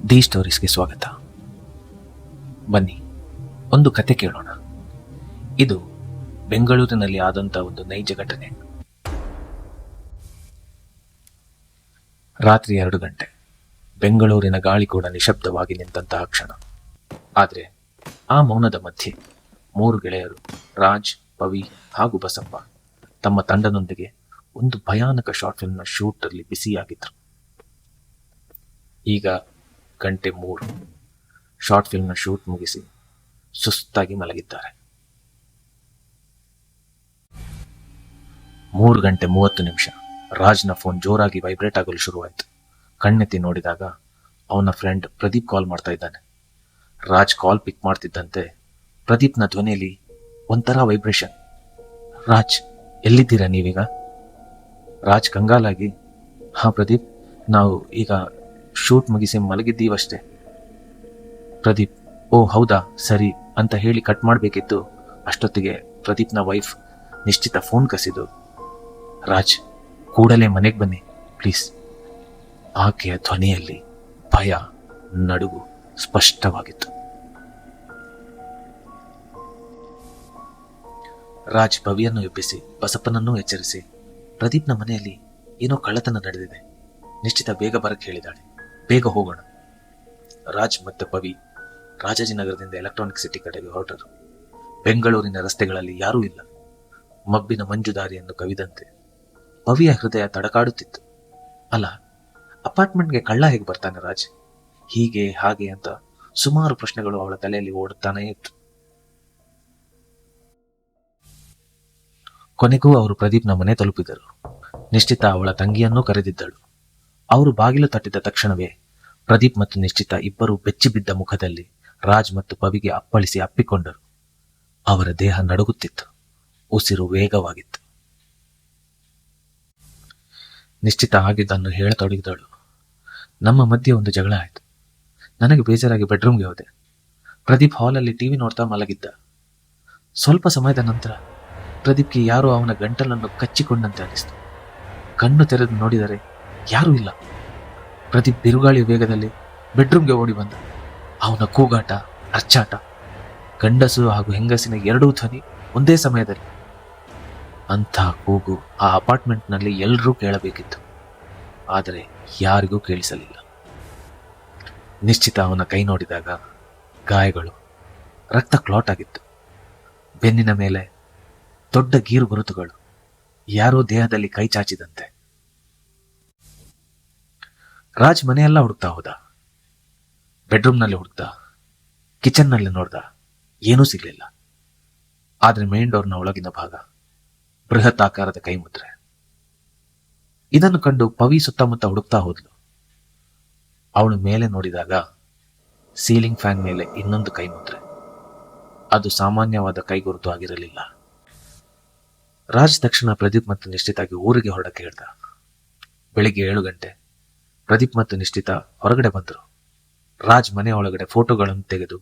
The ಸ್ಟೋರೀಸ್ಗೆ ಸ್ವಾಗತ. ಬನ್ನಿ ಒಂದು ಕತೆ ಕೇಳೋಣ. ಇದು ಬೆಂಗಳೂರಿನಲ್ಲಿ ಆದಂಥ ಒಂದು ನೈಜ ಘಟನೆ. ರಾತ್ರಿ 2 ಗಂಟೆ. ಬೆಂಗಳೂರಿನ ಗಾಳಿ ಕೂಡ ನಿಶಬ್ದವಾಗಿ ನಿಂತಹ ಕ್ಷಣ. ಆದರೆ ಆ ಮೌನದ ಮಧ್ಯೆ 3 ಗೆಳೆಯರು ರಾಜ್, ಪವಿ ಹಾಗೂ ಬಸಪ್ಪ ತಮ್ಮ ತಂಡದೊಂದಿಗೆ ಒಂದು ಭಯಾನಕ ಶಾರ್ಟ್ ಫಿಲ್ಮ್ನ ಶೂಟಲ್ಲಿ ಬಿಸಿಯಾಗಿದ್ರು. ಈಗ ಗಂಟೆ 3. ಶಾರ್ಟ್ ಫಿಲ್ಮ್ನ ಶೂಟ್ ಮುಗಿಸಿ ಸುಸ್ತಾಗಿ ಮಲಗಿದ್ದಾರೆ. 3 ಗಂಟೆ 30 ನಿಮಿಷ. ರಾಜ್ನ ಫೋನ್ ಜೋರಾಗಿ ವೈಬ್ರೇಟ್ ಆಗಲು ಶುರುವಾಯಿತು. ಕಣ್ಣೆತ್ತಿ ನೋಡಿದಾಗ ಅವನ ಫ್ರೆಂಡ್ ಪ್ರದೀಪ್ ಕಾಲ್ ಮಾಡ್ತಾ ಇದ್ದಾನೆ. ರಾಜ್ ಕಾಲ್ ಪಿಕ್ ಮಾಡ್ತಿದ್ದಂತೆ ಪ್ರದೀಪ್ನ ಧ್ವನಿಯಲ್ಲಿ ಒಂಥರ ವೈಬ್ರೇಷನ್. ರಾಜ್, ಎಲ್ಲಿದ್ದೀರಾ ನೀವೀಗ? ರಾಜ್ ಕಂಗಾಲಾಗಿ, ಹಾ ಪ್ರದೀಪ್, ನಾವು ಈಗ ಶೂಟ್ ಮುಗಿಸಿ ಮಲಗಿದ್ದೀವಷ್ಟೇ. ಪ್ರದೀಪ್, ಓ ಹೌದಾ, ಸರಿ ಅಂತ ಹೇಳಿ ಕಟ್ ಮಾಡಬೇಕಿತ್ತು. ಅಷ್ಟೊತ್ತಿಗೆ ಪ್ರದೀಪ್ನ ವೈಫ್ ನಿಶ್ಚಿತ ಫೋನ್ ಕಸಿದು, ರಾಜ್ ಕೂಡಲೇ ಮನೆಗೆ ಬನ್ನಿ ಪ್ಲೀಸ್. ಆಕೆಯ ಧ್ವನಿಯಲ್ಲಿ ಭಯ, ನಡುಗು ಸ್ಪಷ್ಟವಾಗಿತ್ತು. ರಾಜ್ ಪವಿಯನ್ನು ಎಬ್ಬಿಸಿ ಬಸಪ್ಪನನ್ನೂ ಎಚ್ಚರಿಸಿ, ಪ್ರದೀಪ್ನ ಮನೆಯಲ್ಲಿ ಏನೋ ಕಳ್ಳತನ ನಡೆದಿದೆ, ನಿಶ್ಚಿತ ಬೇಗ ಬರಕ್ಕೆ ಹೇಳಿದಾಳೆ, ಬೇಗ ಹೋಗೋಣ. ರಾಜ್ ಮತ್ತು ಪವಿ ರಾಜಾಜಿನಗರದಿಂದ ಎಲೆಕ್ಟ್ರಾನಿಕ್ ಸಿಟಿ ಕಡೆಗೆ ಹೊರಟರು. ಬೆಂಗಳೂರಿನ ರಸ್ತೆಗಳಲ್ಲಿ ಯಾರೂ ಇಲ್ಲ. ಮಬ್ಬಿನ ಮಂಜುದಾರಿಯನ್ನು ಕವಿದಂತೆ ಪವಿಯ ಹೃದಯ ತಡಕಾಡುತ್ತಿತ್ತು. ಅಲ್ಲ, ಅಪಾರ್ಟ್ಮೆಂಟ್ಗೆ ಕಳ್ಳ ಹೇಗೆ ಬರ್ತಾನೆ ರಾಜ್? ಹೀಗೆ ಹಾಗೆ ಅಂತ ಸುಮಾರು ಪ್ರಶ್ನೆಗಳು ಅವಳ ತಲೆಯಲ್ಲಿ ಓಡುತ್ತಾನೇ ಇತ್ತು. ಕೊನೆಗೂ ಅವರು ಪ್ರದೀಪ್ನ ಮನೆ ತಲುಪಿದರು. ನಿಶ್ಚಿತ ಅವಳ ತಂಗಿಯನ್ನೂ ಕರೆದಿದ್ದಳು. ಅವರು ಬಾಗಿಲು ತಟ್ಟಿದ ತಕ್ಷಣವೇ ಪ್ರದೀಪ್ ಮತ್ತು ನಿಶ್ಚಿತ ಇಬ್ಬರು ಬೆಚ್ಚಿ ಬಿದ್ದ ಮುಖದಲ್ಲಿ ರಾಜ್ ಮತ್ತು ಪವಿಗೆ ಅಪ್ಪಳಿಸಿ ಅಪ್ಪಿಕೊಂಡರು. ಅವರ ದೇಹ ನಡುಗುತ್ತಿತ್ತು, ಉಸಿರು ವೇಗವಾಗಿತ್ತು. ನಿಶ್ಚಿತ ಆಗಿದ್ದನ್ನು ಹೇಳತೊಡಗಿದಳು. ನಮ್ಮ ಮಧ್ಯೆ ಒಂದು ಜಗಳ ಆಯಿತು. ನನಗೆ ಬೇಜಾರಾಗಿ ಬೆಡ್ರೂಮ್ಗೆ ಹೋದೆ. ಪ್ರದೀಪ್ ಹಾಲಲ್ಲಿ ಟಿವಿ ನೋಡ್ತಾ ಮಲಗಿದ್ದ. ಸ್ವಲ್ಪ ಸಮಯದ ನಂತರ ಪ್ರದೀಪ್ಗೆ ಯಾರೋ ಅವನ ಗಂಟಲನ್ನು ಕಚ್ಚಿಕೊಂಡಂತೆ ಅನಿಸ್ತು. ಕಣ್ಣು ತೆರೆದು ನೋಡಿದರೆ ಯಾರೂ ಇಲ್ಲ. ಪ್ರದೀಪ್ ಬಿರುಗಾಳಿಯ ವೇಗದಲ್ಲಿ ಬೆಡ್ರೂಮ್ಗೆ ಓಡಿ ಬಂದ. ಅವನ ಕೂಗಾಟ, ಅರ್ಚಾಟ, ಗಂಡಸು ಹಾಗೂ ಹೆಂಗಸಿನ ಎರಡೂ ಧ್ವನಿ ಒಂದೇ ಸಮಯದಲ್ಲಿ. ಅಂಥ ಕೂಗು ಆ ಅಪಾರ್ಟ್ಮೆಂಟ್ನಲ್ಲಿ ಎಲ್ಲರೂ ಕೇಳಬೇಕಿತ್ತು. ಆದರೆ ಯಾರಿಗೂ ಕೇಳಿಸಲಿಲ್ಲ. ನಿಶ್ಚಿತ ಅವನ ಕೈ ನೋಡಿದಾಗ ಗಾಯಗಳು, ರಕ್ತ ಕ್ಲಾಟ್ ಆಗಿತ್ತು. ಬೆನ್ನಿನ ಮೇಲೆ ದೊಡ್ಡ ಗೀರು ಗುರುತುಗಳು, ಯಾರೋ ದೇಹದಲ್ಲಿ ಕೈ ಚಾಚಿದಂತೆ. ರಾಜ್ ಮನೆಯೆಲ್ಲ ಹುಡುಕ್ತಾ ಹೋದ. ಬೆಡ್ರೂಮ್ನಲ್ಲಿ ಹುಡುಕ್ದ, ಕಿಚನ್ನಲ್ಲಿ ನೋಡ್ದ, ಏನೂ ಸಿಗ್ಲಿಲ್ಲ. ಆದ್ರೆ ಮೇನ್ ಡೋರ್ನ ಒಳಗಿನ ಭಾಗ ಬೃಹತ್ ಆಕಾರದ ಕೈ ಮುದ್ರೆ. ಇದನ್ನು ಕಂಡು ಪವಿ ಸುತ್ತಮುತ್ತ ಹುಡುಕ್ತಾ ಹೋದ್ಲು. ಅವಳು ಮೇಲೆ ನೋಡಿದಾಗ ಸೀಲಿಂಗ್ ಫ್ಯಾನ್ ಮೇಲೆ ಇನ್ನೊಂದು ಕೈ ಮುದ್ರೆ. ಅದು ಸಾಮಾನ್ಯವಾದ ಕೈಗುರುತು ಆಗಿರಲಿಲ್ಲ. ರಾಜ್ ತಕ್ಷಣ ಪ್ರದೀಪ್ ಮತ್ತು ನಿಶ್ಚಿತಾಗಿ ಊರಿಗೆ ಹೊರಡಕ್ಕೆ ಹೇಳ್ದ. ಬೆಳಿಗ್ಗೆ 7 ಗಂಟೆ. ಪ್ರದೀಪ್ ಮತ್ತು ನಿಶ್ಚಿತ ಹೊರಗಡೆ ಬಂದರು. ರಾಜ್ ಮನೆ ಒಳಗಡೆ ಫೋಟೋಗಳನ್ನು ತೆಗೆದು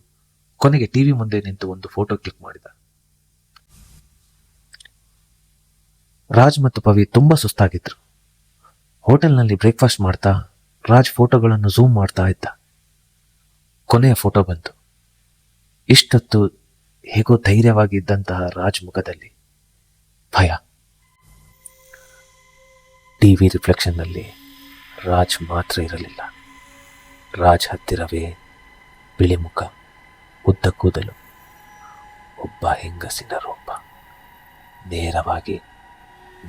ಕೊನೆಗೆ ಟಿವಿ ಮುಂದೆ ನಿಂತು ಒಂದು ಫೋಟೋ ಕ್ಲಿಕ್ ಮಾಡಿದ. ರಾಜ್ ಮತ್ತು ಪವಿ ತುಂಬಾ ಸುಸ್ತಾಗಿದ್ರು. ಹೋಟೆಲ್ನಲ್ಲಿ ಬ್ರೇಕ್ಫಾಸ್ಟ್ ಮಾಡ್ತಾ ರಾಜ್ ಫೋಟೋಗಳನ್ನು ಝೂಮ್ ಮಾಡ್ತಾ ಇದ್ದ. ಕೊನೆಯ ಫೋಟೋ ಬಂತು. ಇಷ್ಟೊತ್ತು ಹೇಗೋ ಧೈರ್ಯವಾಗಿ ಇದ್ದಂತಹ ರಾಜ್ ಮುಖದಲ್ಲಿ ಭಯ. ಟಿವಿ ರಿಫ್ಲೆಕ್ಷನ್ನಲ್ಲಿ ರಾಜ್ ಮಾತ್ರ ಇರಲಿಲ್ಲ. ರಾಜ್ ಹತ್ತಿರವೇ ಬಿಳಿ ಮುಖ, ಉದ್ದ ಕೂದಲು, ಒಬ್ಬ ಹೆಂಗಸಿನ ರೂಪ ನೇರವಾಗಿ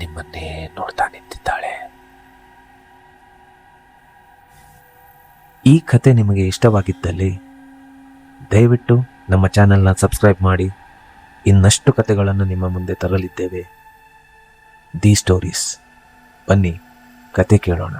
ನಿಮ್ಮನ್ನೇ ನೋಡ್ತಾ ನಿಂತಿದ್ದಾಳೆ. ಈ ಕತೆ ನಿಮಗೆ ಇಷ್ಟವಾಗಿದ್ದಲ್ಲಿ ದಯವಿಟ್ಟು ನಮ್ಮ ಚಾನೆಲ್ನ ಸಬ್ಸ್ಕ್ರೈಬ್ ಮಾಡಿ. ಇನ್ನಷ್ಟು ಕತೆಗಳನ್ನು ನಿಮ್ಮ ಮುಂದೆ ತರಲಿದ್ದೇವೆ. The stories. ಬನ್ನಿ ಕತೆ ಕೇಳೋಣ.